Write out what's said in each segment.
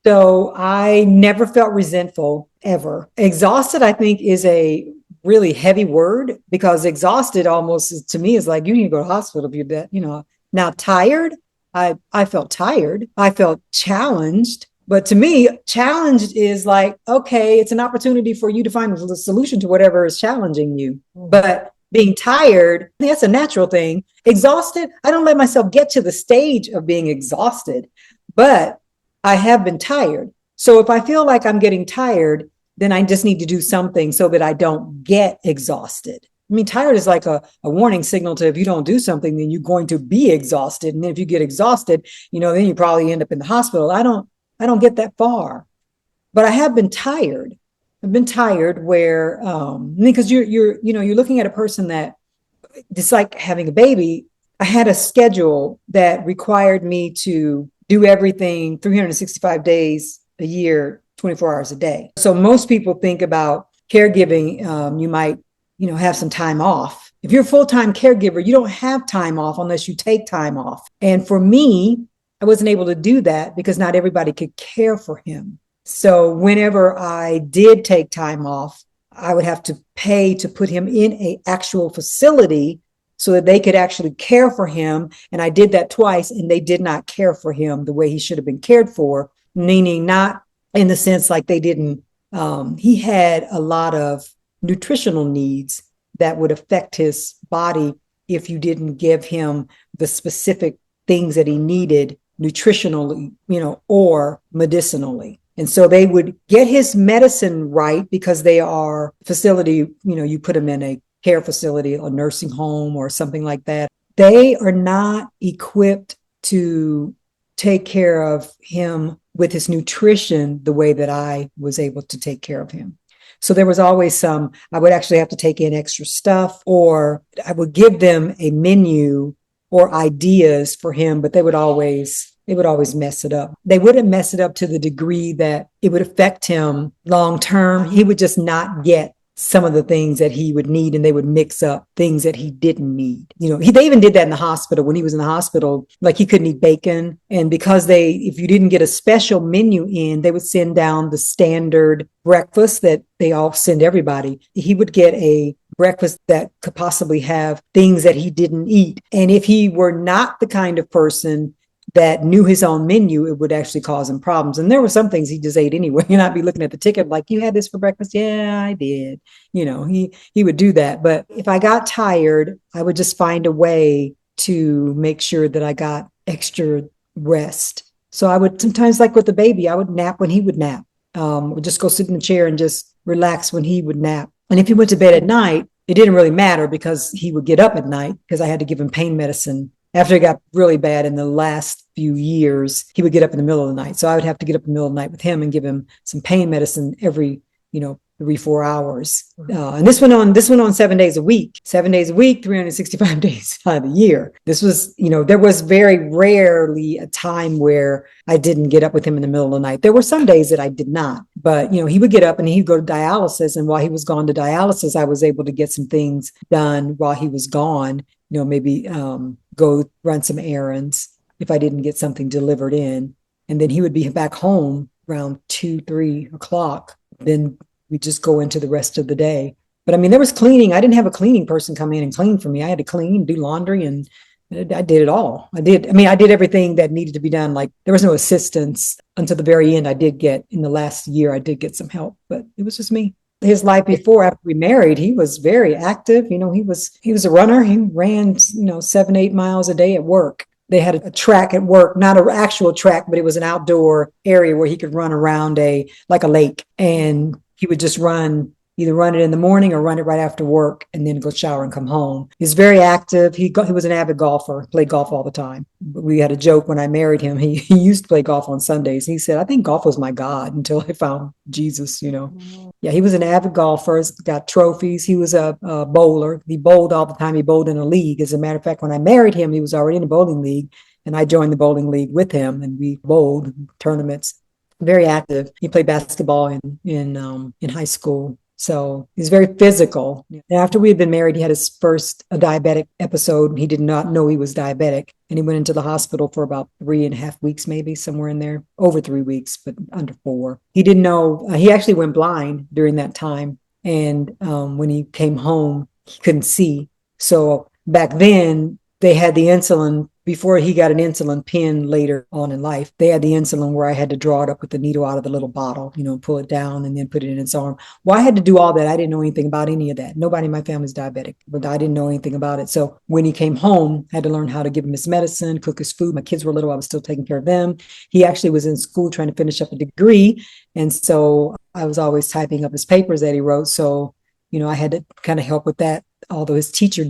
So I never felt resentful ever. Exhausted, I think, is a really heavy word because exhausted almost to me is like you need to go to the hospital if you're that, Now tired, I felt tired. I felt challenged. But to me, challenged is like, okay, it's an opportunity for you to find a solution to whatever is challenging you. But being tired, that's a natural thing. Exhausted, I don't let myself get to the stage of being exhausted, but I have been tired. So if I feel like I'm getting tired, then I just need to do something so that I don't get exhausted. I mean, tired is like a warning signal to if you don't do something, then you're going to be exhausted. And then if you get exhausted, then you probably end up in the hospital. I don't get that far, but I have been tired. I've been tired where because you're looking at a person that it's like having a baby. I had a schedule that required me to do everything 365 days a year, 24 hours a day. So most people think about caregiving. You might, have some time off. If you're a full-time caregiver, you don't have time off unless you take time off. And for me, I wasn't able to do that because not everybody could care for him. So whenever I did take time off, I would have to pay to put him in an actual facility so that they could actually care for him. And I did that twice, and they did not care for him the way he should have been cared for, meaning not in the sense like they didn't, he had a lot of nutritional needs that would affect his body if you didn't give him the specific things that he needed nutritionally, or medicinally. And so they would get his medicine right because they are facility, you put him in a care facility, a nursing home or something like that. They are not equipped to take care of him with his nutrition the way that I was able to take care of him. So there was always I would actually have to take in extra stuff, or I would give them a menu or ideas for him, but they would always mess it up. They wouldn't mess it up to the degree that it would affect him long term. He would just not get some of the things that he would need, and they would mix up things that he didn't need. They even did that in the hospital. When he was in the hospital, like he couldn't eat bacon. And because if you didn't get a special menu in, they would send down the standard breakfast that they all send everybody. He would get a breakfast that could possibly have things that he didn't eat. And if he were not the kind of person that knew his own menu, it would actually cause him problems. And there were some things he just ate anyway. And I'd be looking at the ticket like, you had this for breakfast? Yeah, I did. He would do that. But if I got tired, I would just find a way to make sure that I got extra rest. So I would sometimes, like with the baby, I would nap when he would nap. Would just go sit in the chair and just relax when he would nap. And if he went to bed at night, it didn't really matter because he would get up at night because I had to give him pain medicine. After it got really bad in the last few years, he would get up in the middle of the night. So I would have to get up in the middle of the night with him and give him some pain medicine every, 3-4 hours. And this went on 7 days a week, 365 days out of the year. This was, there was very rarely a time where I didn't get up with him in the middle of the night. There were some days that I did not, but, he would get up and he'd go to dialysis. And while he was gone to dialysis, I was able to get some things done while he was gone, maybe go run some errands if I didn't get something delivered in. And then he would be back home around 2-3 o'clock. Then we just go into the rest of the day. But I mean, there was cleaning. I didn't have a cleaning person come in and clean for me. I had to clean, do laundry, and I did it all. I did everything that needed to be done. Like there was no assistance until the very end. In the last year, I did get some help, but it was just me. His life before, after we married, he was very active. He was a runner. He ran, 7-8 miles a day at work. They had a track at work, not an actual track, but it was an outdoor area where he could run around like a lake. And he would just either run it in the morning or run it right after work and then go shower and come home. He's very active. He was an avid golfer, played golf all the time. We had a joke when I married him. He used to play golf on Sundays. He said, I think golf was my God until I found Jesus, Mm-hmm. Yeah, he was an avid golfer, got trophies. He was a bowler. He bowled all the time. He bowled in a league. As a matter of fact, when I married him, he was already in a bowling league, and I joined the bowling league with him, and we bowled tournaments. Very active. He played basketball in high school. So he's very physical. After we had been married, he had his first diabetic episode. He did not know he was diabetic. And he went into the hospital for about 3.5 weeks, maybe somewhere in there, over 3 weeks, but under 4. He didn't know. He actually went blind during that time. And when he came home, he couldn't see. So back then, they had the insulin before he got an insulin pen later on in life. They had the insulin where I had to draw it up with the needle out of the little bottle, pull it down and then put it in his arm. Well, I had to do all that. I didn't know anything about any of that. Nobody in my family's diabetic, but I didn't know anything about it. So when he came home, I had to learn how to give him his medicine, cook his food. My kids were little. I was still taking care of them. He actually was in school trying to finish up a degree. And so I was always typing up his papers that he wrote. So, I had to kind of help with that. Although his teacher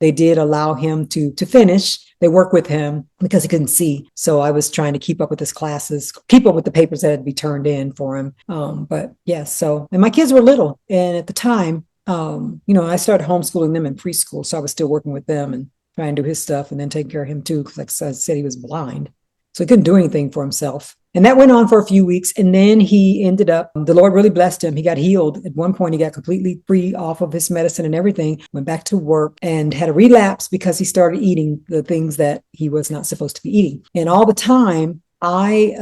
they did allow him to finish. They worked with him because he couldn't see. So I was trying to keep up with his classes, keep up with the papers that had to be turned in for him. But yes, and my kids were little. And at the time, I started homeschooling them in preschool. So I was still working with them and trying to do his stuff and then taking care of him too. Because like I said, he was blind. So he couldn't do anything for himself. And that went on for a few weeks. And then he ended up, the Lord really blessed him. He got healed. At one point, he got completely free off of his medicine and everything, went back to work and had a relapse because he started eating the things that he was not supposed to be eating. And all the time, I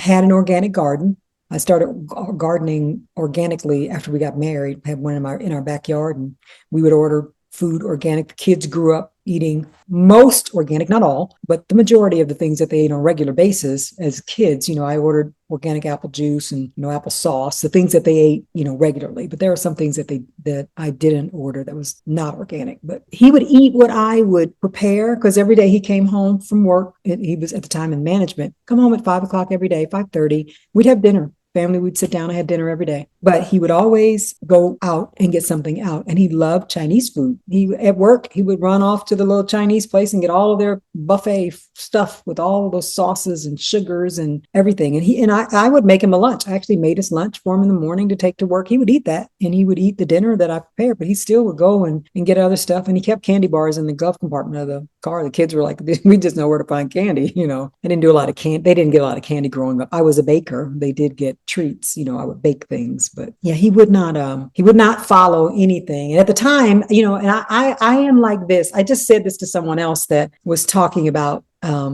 had an organic garden. I started gardening organically after we got married. I had one in our backyard, and we would order food organic. The kids grew up eating most organic, not all, but the majority of the things that they ate on a regular basis as kids. I ordered organic apple juice and apple sauce, the things that they ate, regularly. But there are some things that I didn't order that was not organic. But he would eat what I would prepare, because every day he came home from work. He was at the time in management. Come home at 5:00 every day, 5:30. We'd have dinner. Family, we'd sit down and have dinner every day. But he would always go out and get something out. And he loved Chinese food. At work, he would run off to the little Chinese place and get all of their buffet stuff with all of those sauces and sugars and everything. And I would make him a lunch. I actually made his lunch for him in the morning to take to work. He would eat that, and he would eat the dinner that I prepared, but he still would go and get other stuff. And he kept candy bars in the glove compartment of the car. The kids were like, we just know where to find candy. I didn't do a lot of candy. They didn't get a lot of candy growing up. I was a baker. They did get treats. I would bake things, but yeah, he would not follow anything. And at the time, and I am like this. I just said this to someone else that was talking about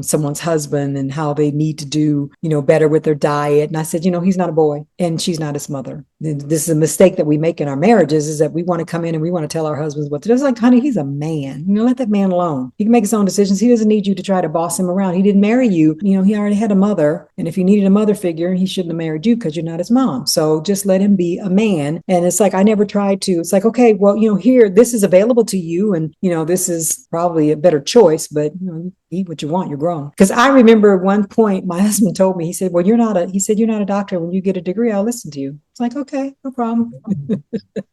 someone's husband and how they need to do, better with their diet. And I said, he's not a boy and she's not his mother. This is a mistake that we make in our marriages, is that we want to come in and we want to tell our husbands what to do. It's like, honey, he's a man. Let that man alone. He can make his own decisions. He doesn't need you to try to boss him around. He didn't marry you. He already had a mother. And if he needed a mother figure, he shouldn't have married you because you're not his mom. So just let him be a man. And it's like, I never tried to. It's like, okay, well, here, this is available to you. And, this is probably a better choice, but, eat what you want. You're grown. Because I remember at one point, my husband told me, he said, well, you're not a doctor. When you get a degree, I'll listen to you. It's like, okay, no problem.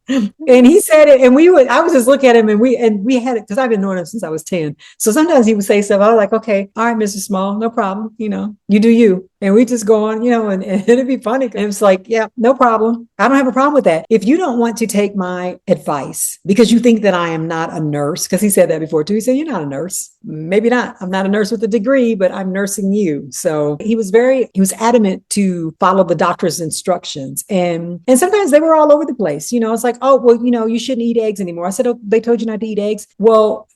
And he said it, and I was just looking at him, and we had it, because I've been knowing him since I was 10. So sometimes he would say stuff. I was like, okay, all right, Mr. Small, no problem. You do you. And we just go on, and it'd be funny. And it's like, yeah, no problem. I don't have a problem with that. If you don't want to take my advice because you think that I am not a nurse, because he said that before too. He said, you're not a nurse. Maybe not. I'm not a nurse with a degree, but I'm nursing you. So he was adamant to follow the doctor's instructions. And sometimes they were all over the place. It's like, oh, well, you shouldn't eat eggs anymore. I said, oh, they told you not to eat eggs. Well,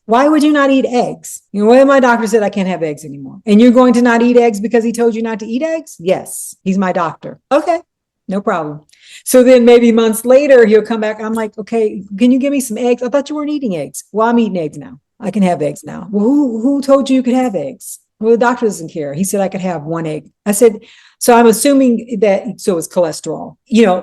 why would you not eat eggs? Well, my doctor said I can't have eggs anymore. And you're going to not eat eggs because he told you not to eat eggs? Yes, he's my doctor. Okay, no problem. So then maybe months later, he'll come back. I'm like, okay, can you give me some eggs? I thought you weren't eating eggs. Well, I'm eating eggs now. I can have eggs now. Well, who told you could have eggs? Well, the doctor doesn't care. He said I could have one egg. I said, so I'm assuming that, so it's cholesterol.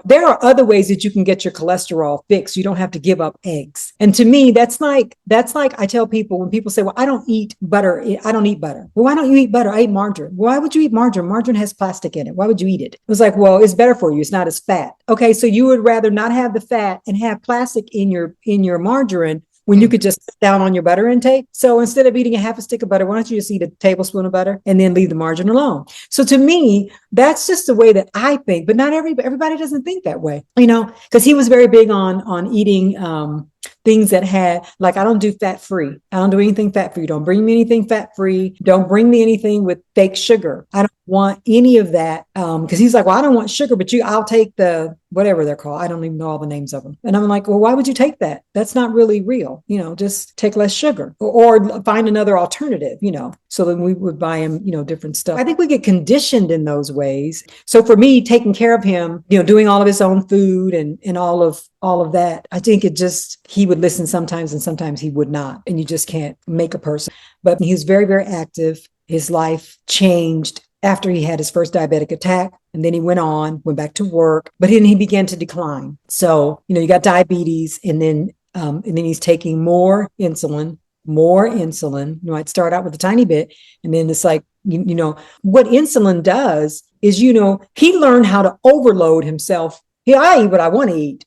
There are other ways that you can get your cholesterol fixed. You don't have to give up eggs. And to me, that's like I tell people, when people say, well, I don't eat butter. I don't eat butter. Well, why don't you eat butter? I eat margarine. Why would you eat margarine? Margarine has plastic in it. Why would you eat it? It was like, well, it's better for you. It's not as fat. Okay. So you would rather not have the fat and have plastic in your margarine when you could just cut down on your butter intake. So instead of eating a half a stick of butter, why don't you just eat a tablespoon of butter and then leave the margarine alone? So to me, that's just the way that I think, but not everybody doesn't think that way, because he was very big on eating things that had, like, I don't do fat free. I don't do anything fat free. Don't bring me anything fat free. Don't bring me anything with fake sugar. I don't want any of that. Because he's like, well, I don't want sugar, but I'll take the whatever they're called. I don't even know all the names of them. And I'm like, well, why would you take that? That's not really real. Just take less sugar or find another alternative, so then we would buy him, different stuff. I think we get conditioned in those ways. So for me, taking care of him, doing all of his own food and all of that, I think he would listen sometimes and sometimes he would not. And you just can't make a person. But he was very, very active. His life changed after he had his first diabetic attack. And then he went back to work, but then he began to decline. So, you got diabetes and then he's taking more insulin. I'd start out with a tiny bit. And then it's like, what insulin does is, he learned how to overload himself. Yeah, I eat what I want to eat.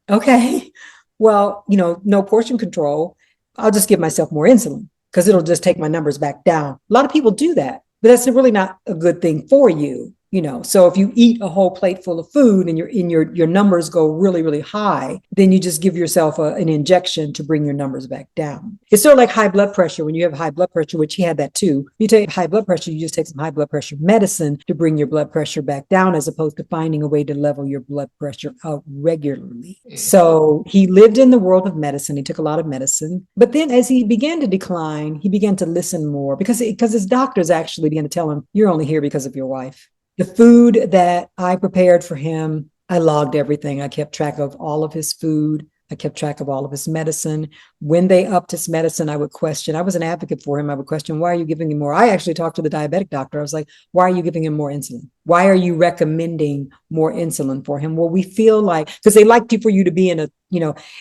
Okay. Well, no portion control. I'll just give myself more insulin because it'll just take my numbers back down. A lot of people do that, but that's really not a good thing for you. So if you eat a whole plate full of food and your numbers go really, really high, then you just give yourself an injection to bring your numbers back down. It's sort of like high blood pressure. When you have high blood pressure, which he had that too, you take high blood pressure, you just take some high blood pressure medicine to bring your blood pressure back down, as opposed to finding a way to level your blood pressure out regularly. So he lived in the world of medicine. He took a lot of medicine. But then as he began to decline, he began to listen more because his doctors actually began to tell him, you're only here because of your wife. The food that I prepared for him, I logged everything. I kept track of all of his food. I kept track of all of his medicine. When they upped his medicine, I would question. I was an advocate for him. I would question, why are you giving him more? I actually talked to the diabetic doctor. I was like, why are you giving him more insulin? Why are you recommending more insulin for him? Well, we feel like, because they like for you to be in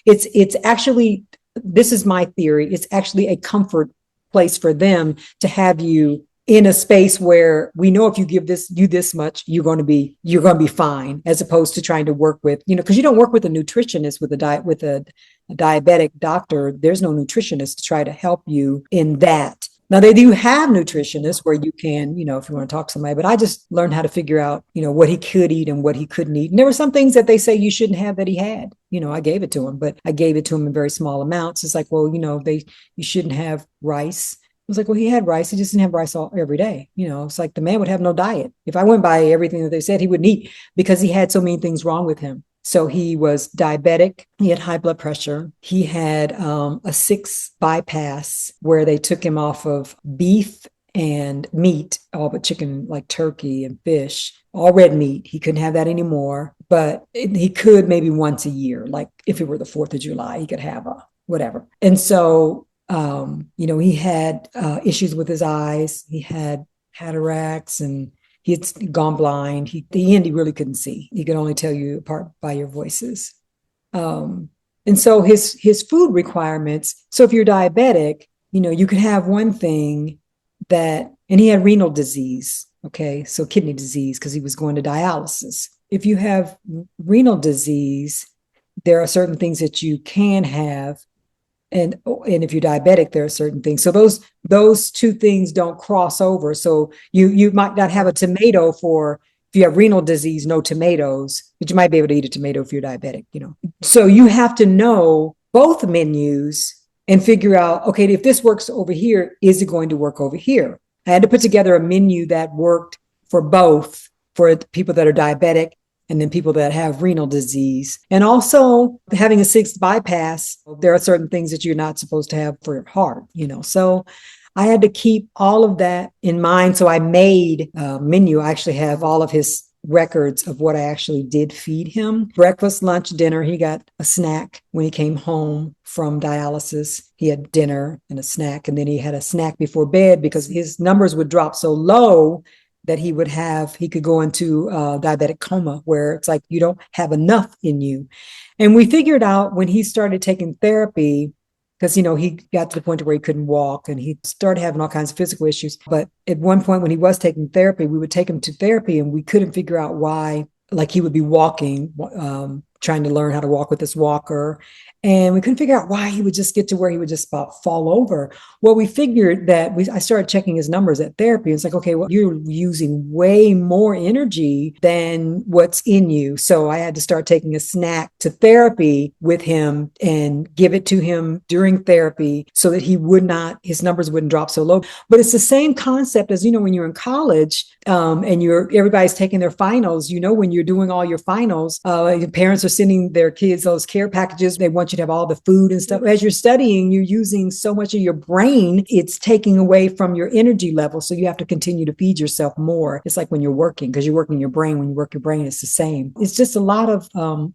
it's actually, this is my theory, it's actually a comfort place for them to have you in a space where we know if you give you this much, you're going to be fine, as opposed to trying to work with, because you don't work with a nutritionist with a diabetic doctor. There's no nutritionist to try to help you in that. Now they do have nutritionists where you can, if you want to talk to somebody, but I just learned how to figure out, what he could eat and what he couldn't eat. And there were some things that they say you shouldn't have that he had, I gave it to him, but I gave it to him in very small amounts. It's like, well, you shouldn't have rice. I was like, well, he had rice. He just didn't have rice every day. It's like the man would have no diet. If I went by everything that they said, he wouldn't eat because he had so many things wrong with him. So he was diabetic. He had high blood pressure. He had a 6 bypass where they took him off of beef and meat, all but chicken, like turkey and fish, all red meat. He couldn't have that anymore, but he could maybe once a year. Like if it were the 4th of July, he could have whatever. And so he had issues with his eyes. He had cataracts and he had gone blind. The end, he really couldn't see. He could only tell you apart by your voices. And so his food requirements. So if you're diabetic, you could have one thing and he had renal disease. Okay. So kidney disease, because he was going to dialysis. If you have renal disease, there are certain things that you can have. And if you're diabetic, there are certain things. So those two things don't cross over. So you might not have a tomato if you have renal disease, no tomatoes, but you might be able to eat a tomato if you're diabetic, So you have to know both menus and figure out, okay, if this works over here, is it going to work over here? I had to put together a menu that worked for both, for people that are diabetic and then people that have renal disease. And also having a 6th bypass, there are certain things that you're not supposed to have for your heart, So I had to keep all of that in mind. So I made a menu. I actually have all of his records of what I actually did feed him. Breakfast, lunch, dinner. He got a snack when he came home from dialysis. He had dinner and a snack, and then he had a snack before bed because his numbers would drop so low that he could go into diabetic coma, where it's like you don't have enough in you. And we figured out when he started taking therapy, because, he got to the point where he couldn't walk and he started having all kinds of physical issues. But at one point when he was taking therapy, we would take him to therapy and we couldn't figure out why, like he would be walking trying to learn how to walk with this walker. And we couldn't figure out why he would just get to where he would just about fall over. Well, we figured that I started checking his numbers at therapy. It's like, okay, well, you're using way more energy than what's in you. So I had to start taking a snack to therapy with him and give it to him during therapy so that his numbers wouldn't drop so low. But it's the same concept as, when you're in college, and everybody's taking their finals, when you're doing all your finals, your parents are sending their kids those care packages. They want you to have all the food and stuff. As you're studying, you're using so much of your brain, it's taking away from your energy level. So you have to continue to feed yourself more. It's like when you're working, because you're working your brain. When you work your brain, it's the same. It's just a lot of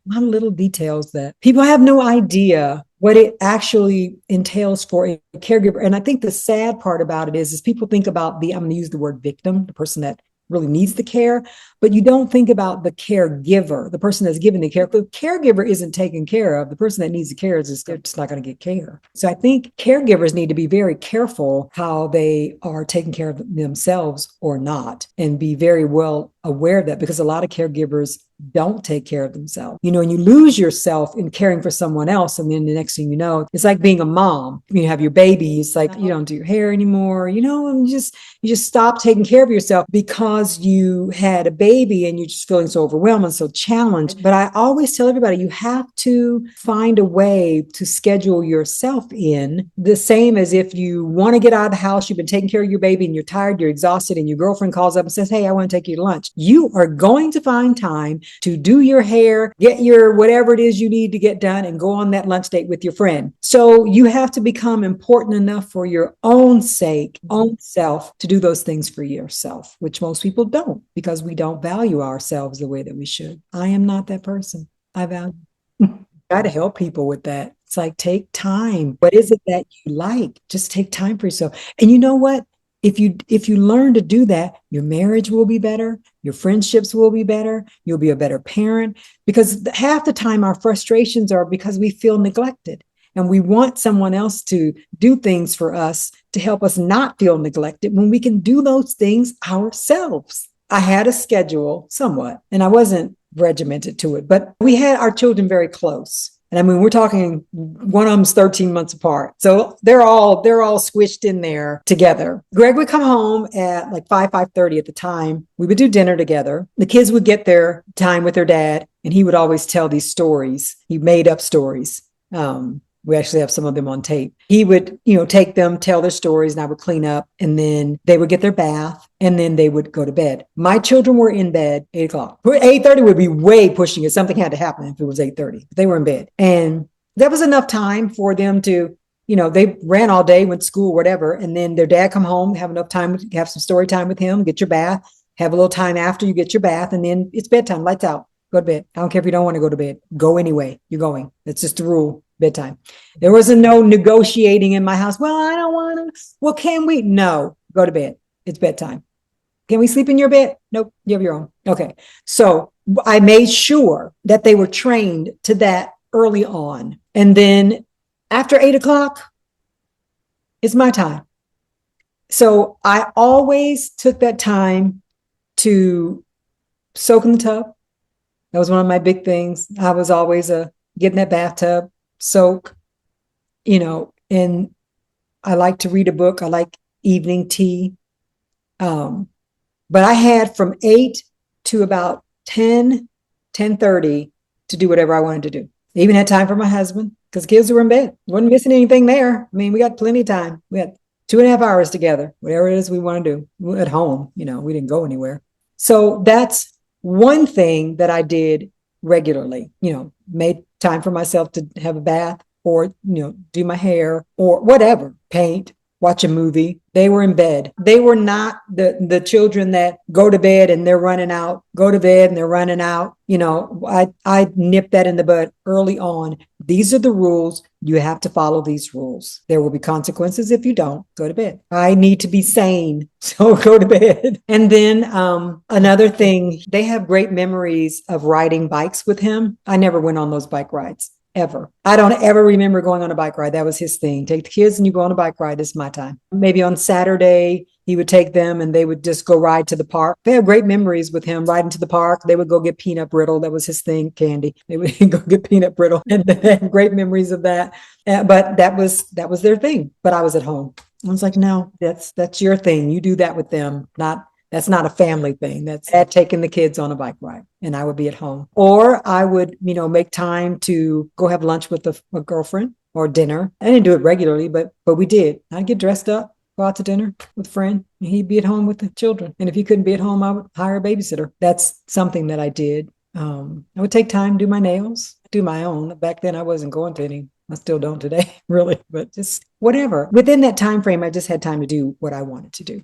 little details that people have no idea what it actually entails for a caregiver. And I think the sad part about it is people think about I'm going to use the word victim, the person that really needs the care, but you don't think about the caregiver, the person that's giving the care. If the caregiver isn't taken care of, the person that needs the care is just not going to get care. So I think caregivers need to be very careful how they are taking care of themselves or not, and be very well aware of that, because a lot of caregivers don't take care of themselves. And you lose yourself in caring for someone else. And then the next thing you know, it's like being a mom. You have your baby. It's like, you don't do your hair anymore, and you just stop taking care of yourself because you had a baby and you're just feeling so overwhelmed and so challenged. But I always tell everybody, you have to find a way to schedule yourself in, the same as if you want to get out of the house, you've been taking care of your baby and you're tired, you're exhausted, and your girlfriend calls up and says, hey, I want to take you to lunch. You are going to find time to do your hair, get your whatever it is you need to get done, and go on that lunch date with your friend. So you have to become important enough for your own sake, own self, to do those things for yourself, which most people don't, because we don't value ourselves the way that we should. I am not that person. I value. Try to help people with that. It's like, take time. What is it that you like? Just take time for yourself. And you know what? If you learn to do that, your marriage will be better, your friendships will be better, you'll be a better parent, because half the time our frustrations are because we feel neglected and we want someone else to do things for us to help us not feel neglected when we can do those things ourselves. I had a schedule somewhat, and I wasn't regimented to it, but we had our children very close. And I mean, we're talking, one of them's 13 months apart. So they're all squished in there together. Greg would come home at like 5:30 at the time. We would do dinner together. The kids would get their time with their dad, and he would always tell these stories. He made up stories. We actually have some of them on tape. He would, take them, tell their stories, and I would clean up, and then they would get their bath, and then they would go to bed. My children were in bed 8:00. 8:30 would be way pushing it. Something had to happen if it was 8:30. They were in bed. And that was enough time for them to, they ran all day, went to school, whatever. And then their dad come home, have enough time, have some story time with him, get your bath, have a little time after you get your bath, and then it's bedtime, lights out, go to bed. I don't care if you don't want to go to bed. Go anyway. You're going. That's just the rule. Bedtime. There wasn't no negotiating in my house. Well, I don't want to. Well, can we? No, go to bed. It's bedtime. Can we sleep in your bed? Nope. You have your own. Okay. So I made sure that they were trained to that early on. And then after 8:00, it's my time. So I always took that time to soak in the tub. That was one of my big things. I was always get in that bathtub, soak, and I like to read a book. I like evening tea. But I had from 8 to about 10:30 to do whatever I wanted to do. I even had time for my husband because kids were in bed. Wasn't missing anything there. I mean, we got plenty of time. We had 2.5 hours together, whatever it is we want to do at home. We didn't go anywhere. So that's one thing that I did regularly, made time for myself to have a bath or, do my hair or whatever, paint, watch a movie. They were in bed. They were not the children that go to bed and they're running out, go to bed and they're running out. I nipped that in the bud early on. These are the rules. You have to follow these rules. There will be consequences if you don't. Go to bed. I need to be sane, so go to bed. And then another thing, they have great memories of riding bikes with him. I never went on those bike rides. Ever. I don't ever remember going on a bike ride. That was his thing. Take the kids and you go on a bike ride. This is my time. Maybe on Saturday, he would take them and they would just go ride to the park. They have great memories with him riding to the park. They would go get peanut brittle. That was his thing, candy. They would go get peanut brittle and they had great memories of that. But that was their thing. But I was at home. I was like, no, that's your thing. You do that with them. Not That's not a family thing. That's dad taking the kids on a bike ride, and I would be at home. Or I would, make time to go have lunch with a girlfriend or dinner. I didn't do it regularly, but we did. I'd get dressed up, go out to dinner with a friend, and he'd be at home with the children. And if he couldn't be at home, I would hire a babysitter. That's something that I did. I would take time to do my nails, do my own. Back then, I wasn't going to any. I still don't today, really, but just whatever. Within that time frame, I just had time to do what I wanted to do.